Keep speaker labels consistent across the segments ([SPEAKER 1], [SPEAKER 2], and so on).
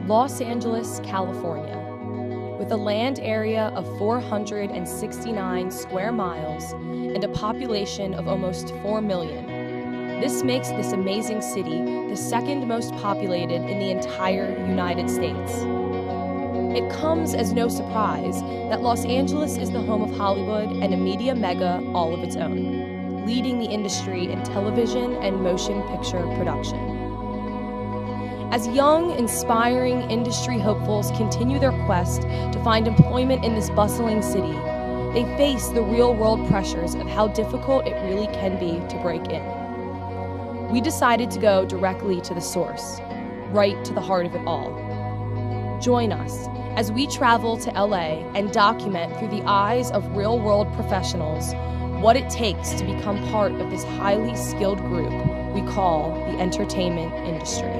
[SPEAKER 1] Los Angeles, California. With a land area of 469 square miles and a population of almost 4 million, this makes this amazing city the second most populated in the entire United States. It comes as no surprise that Los Angeles is the home of Hollywood and a media mega all of its own, leading the industry in television and motion picture production. As young, inspiring industry hopefuls continue their quest to find employment in this bustling city, they face the real-world pressures of how difficult it really can be to break in. We decided to go directly to the source, right to the heart of it all. Join us as we travel to LA and document through the eyes of real-world professionals what it takes to become part of this highly skilled group we call the entertainment industry.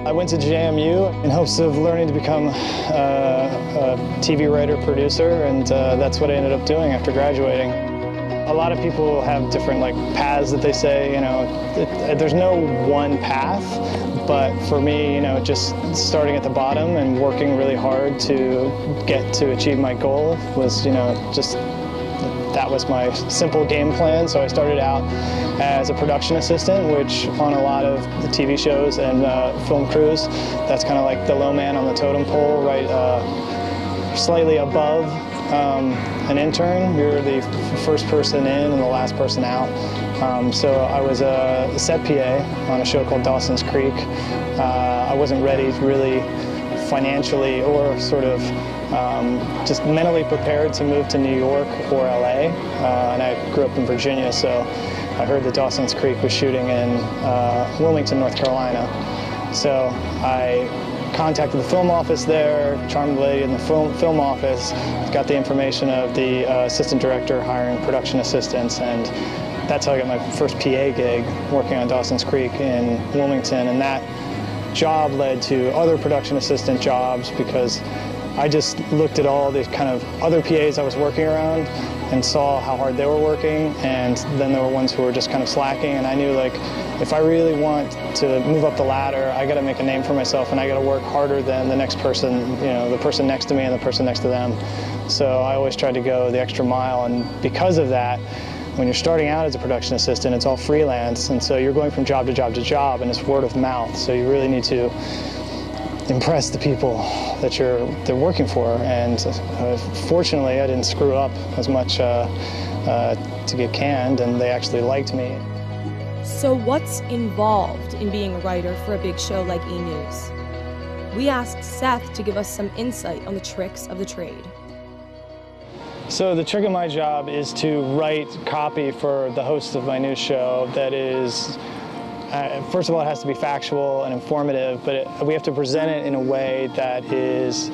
[SPEAKER 2] I went to JMU in hopes of learning to become a TV writer, producer, and that's what I ended up doing after graduating. A lot of people have different paths that they say, there's no one path, but for me, just starting at the bottom and working really hard to get to achieve my goal was, that was my simple game plan. So I started out as a production assistant, which on a lot of the TV shows and film crews, that's kind of like the low man on the totem pole, right? Slightly above an intern. You're the first person in and the last person out. So I was a set PA on a show called Dawson's Creek. I wasn't ready really financially or sort of just mentally prepared to move to New York or LA, and I grew up in Virginia, so I heard that Dawson's Creek was shooting in Wilmington, North Carolina. So I contacted the film office there, charmed the lady in the film office, got the information of the assistant director hiring production assistants, and that's how I got my first PA gig, working on Dawson's Creek in Wilmington, and that job led to other production assistant jobs because I just looked at all the kind of other PAs I was working around and saw how hard they were working, and then there were ones who were just kind of slacking, and I knew if I really want to move up the ladder, I got to make a name for myself and I got to work harder than the next person, the person next to me and the person next to them. So I always tried to go the extra mile, and because of that, when you're starting out as a production assistant, it's all freelance, and so you're going from job to job to job, and it's word of mouth, so you really need to impress the people that they're working for, and fortunately I didn't screw up as much to get canned, and they actually liked me.
[SPEAKER 1] So what's involved in being a writer for a big show like E! News? We asked Seth to give us some insight on the tricks of the trade.
[SPEAKER 2] So the trick of my job is to write copy for the host of my news show that is, first of all, it has to be factual and informative, but we have to present it in a way that is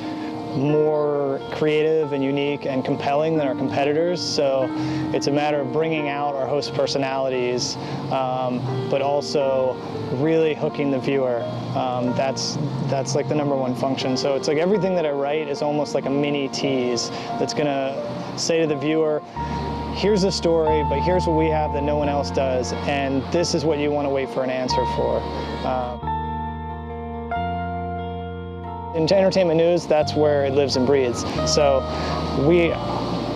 [SPEAKER 2] more creative and unique and compelling than our competitors. So it's a matter of bringing out our host personalities, but also really hooking the viewer. That's like the number one function. So it's like everything that I write is almost like a mini tease that's gonna say to the viewer, here's the story, but here's what we have that no one else does, and this is what you want to wait for an answer for. In entertainment news, that's where it lives and breathes. So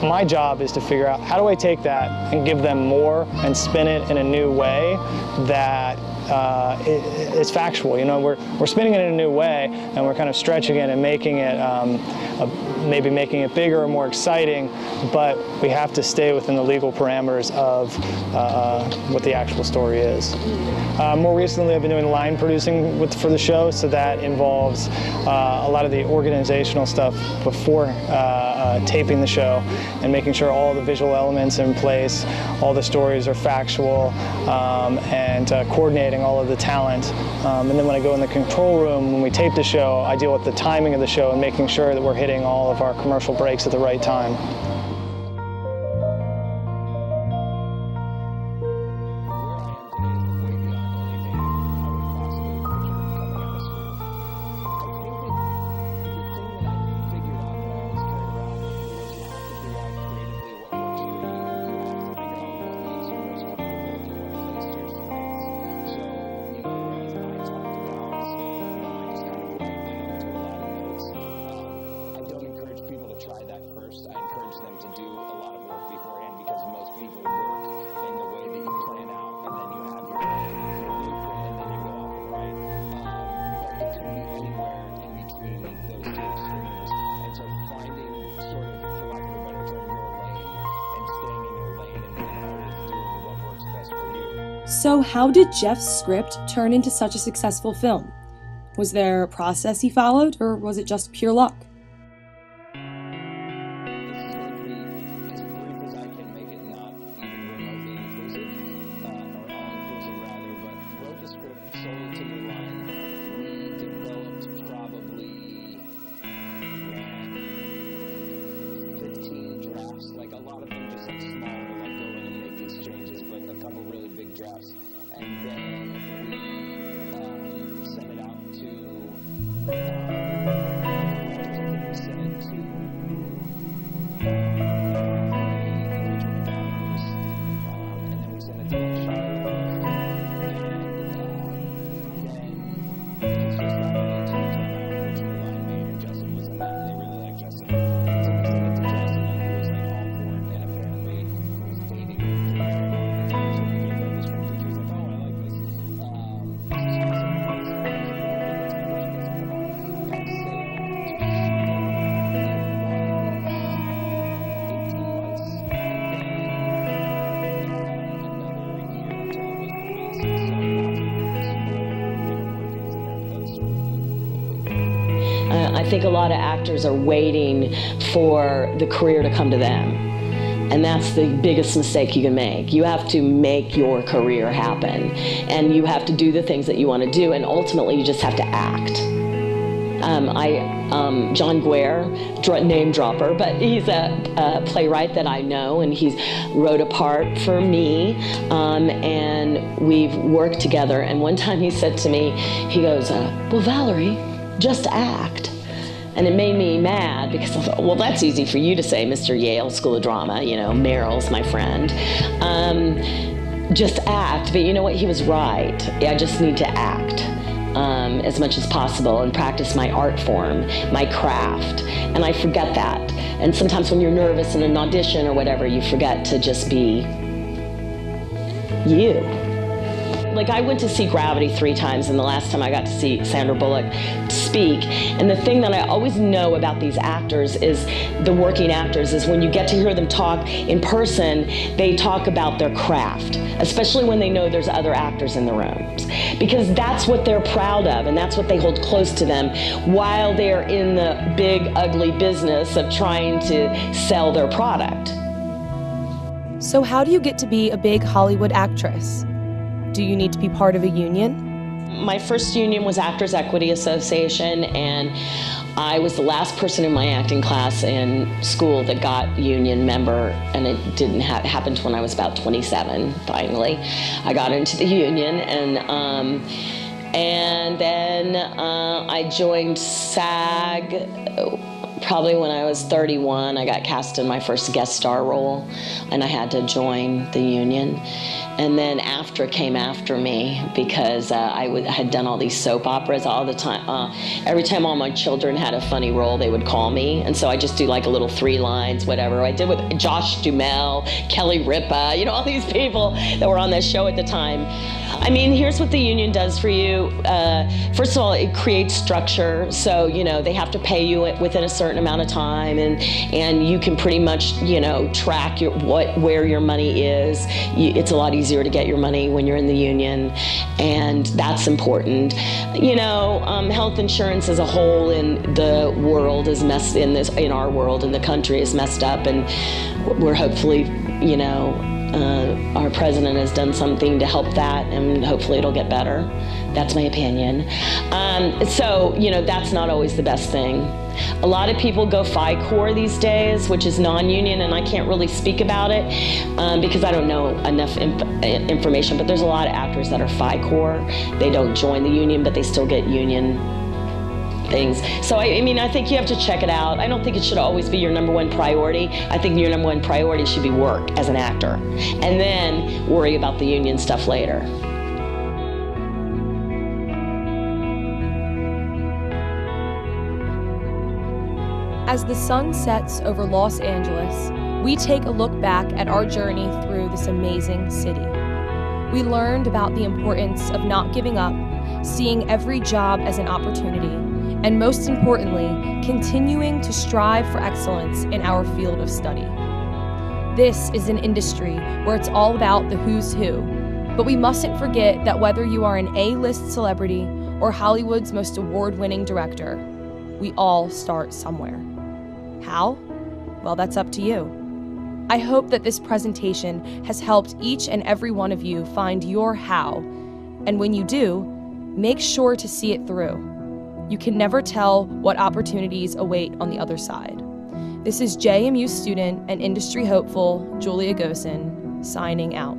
[SPEAKER 2] my job is to figure out, how do I take that and give them more and spin it in a new way that it's factual. We're spinning it in a new way, and we're kind of stretching it and making it maybe making it bigger or more exciting, but we have to stay within the legal parameters of what the actual story is. More recently, I've been doing line producing for the show, so that involves a lot of the organizational stuff before taping the show and making sure all the visual elements are in place, all the stories are factual, and coordinating all of the talent. And then when I go in the control room, when we tape the show, I deal with the timing of the show and making sure that we're hitting all of our commercial breaks at the right time.
[SPEAKER 3] first, I encourage them to do a lot of work beforehand, because most people work in the way that you plan out, and then you have your blueprint, and then you go off and write. But it can be anywhere in between those two extremes. And so finding sort of, for lack of a better term, your lane, and staying in your lane, and always doing what works best for you.
[SPEAKER 1] So how did Jeff's script turn into such a successful film? Was there a process he followed, or was it just pure luck?
[SPEAKER 3] This is going to be as brief as I can make it, not even remotely inclusive, or all-inclusive rather, but wrote the script, sold it to New Line. We developed probably 15 drafts, like a lot of them just like smaller, like go in and make these changes, but a couple really big drafts. And then we sent it out to
[SPEAKER 4] I think a lot of actors are waiting for the career to come to them. And that's the biggest mistake you can make. You have to make your career happen. And you have to do the things that you want to do, and ultimately you just have to act. John Guare, name dropper, but he's a playwright that I know, and he's wrote a part for me, and we've worked together. And one time he said to me, he goes, well, Valerie, just act. And it made me mad, because I thought, well, that's easy for you to say, Mr. Yale School of Drama, you know, Meryl's my friend. Just act, but you know what, he was right. I just need to act as much as possible and practice my art form, my craft, and I forget that. And sometimes when you're nervous in an audition or whatever, you forget to just be you. Like, I went to see Gravity 3 times, and the last time I got to see Sandra Bullock speak. And the thing that I always know about these actors is, the working actors, is when you get to hear them talk in person, they talk about their craft, especially when they know there's other actors in the rooms. Because that's what they're proud of, and that's what they hold close to them while they're in the big, ugly business of trying to sell their product.
[SPEAKER 1] So how do you get to be a big Hollywood actress? Do you need to be part of a union?
[SPEAKER 4] My first union was Actors Equity Association, and I was the last person in my acting class in school that got union member, and it didn't happen when I was about 27, finally. I got into the union, and then I joined SAG probably when I was 31. I got cast in my first guest star role, and I had to join the union. And then AFTRA came after me, because I had done all these soap operas all the time. Every time all my children had a funny role, they would call me. And so I just do like a little 3 lines, whatever. I did with Josh Duhamel, Kelly Ripa, you know, all these people that were on that show at the time. I mean, here's what the union does for you. First of all, it creates structure. So, you know, they have to pay you within a certain amount of time, and you can pretty much, you know, track where your money is. It's a lot easier to get your money when you're in the union, and that's important. You know, health insurance as a whole in the world is in our world, in the country, is messed up, and we're hopefully, you know, our president has done something to help that, and hopefully it'll get better. That's my opinion. So, you know, that's not always the best thing. A lot of people go FICOR these days, which is non-union, and I can't really speak about it because I don't know enough information, but there's a lot of actors that are FICOR. They don't join the union, but they still get union things. So, I mean, I think you have to check it out. I don't think it should always be your #1 priority. I think your #1 priority should be work as an actor, and then worry about the union stuff later.
[SPEAKER 1] As the sun sets over Los Angeles, we take a look back at our journey through this amazing city. We learned about the importance of not giving up, seeing every job as an opportunity, and most importantly, continuing to strive for excellence in our field of study. This is an industry where it's all about the who's who, but we mustn't forget that whether you are an A-list celebrity or Hollywood's most award-winning director, we all start somewhere. How? Well, that's up to you. I hope that this presentation has helped each and every one of you find your how, and when you do, make sure to see it through. You can never tell what opportunities await on the other side. This is JMU student and industry hopeful Julia Gosen signing out.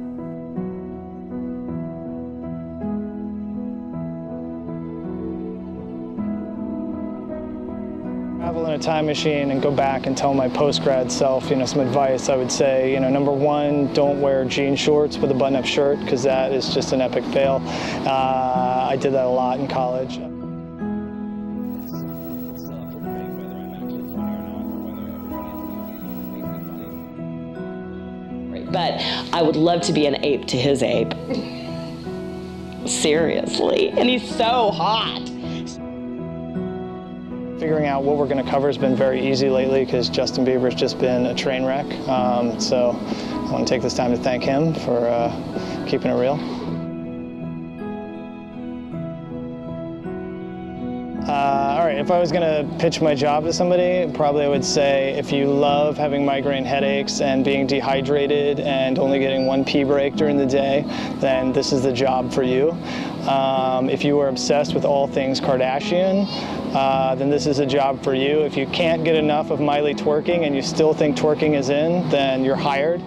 [SPEAKER 2] Travel in a time machine and go back and tell my post-grad self, some advice. I would say, number one, don't wear jean shorts with a button-up shirt, because that is just an epic fail. I did that a lot in college.
[SPEAKER 3] It's still up for debate whether I'm actually funny or not, or whether everybody in the movie thinks me funny.
[SPEAKER 4] But I would love to be an ape to his ape. Seriously. And he's so hot.
[SPEAKER 2] Figuring out what we're going to cover has been very easy lately because Justin Bieber's just been a train wreck. So I want to take this time to thank him for keeping it real. All right, if I was going to pitch my job to somebody, probably I would say if you love having migraine headaches and being dehydrated and only getting one pee break during the day, then this is the job for you. If you are obsessed with all things Kardashian, then this is a job for you. If you can't get enough of Miley twerking and you still think twerking is in, then you're hired.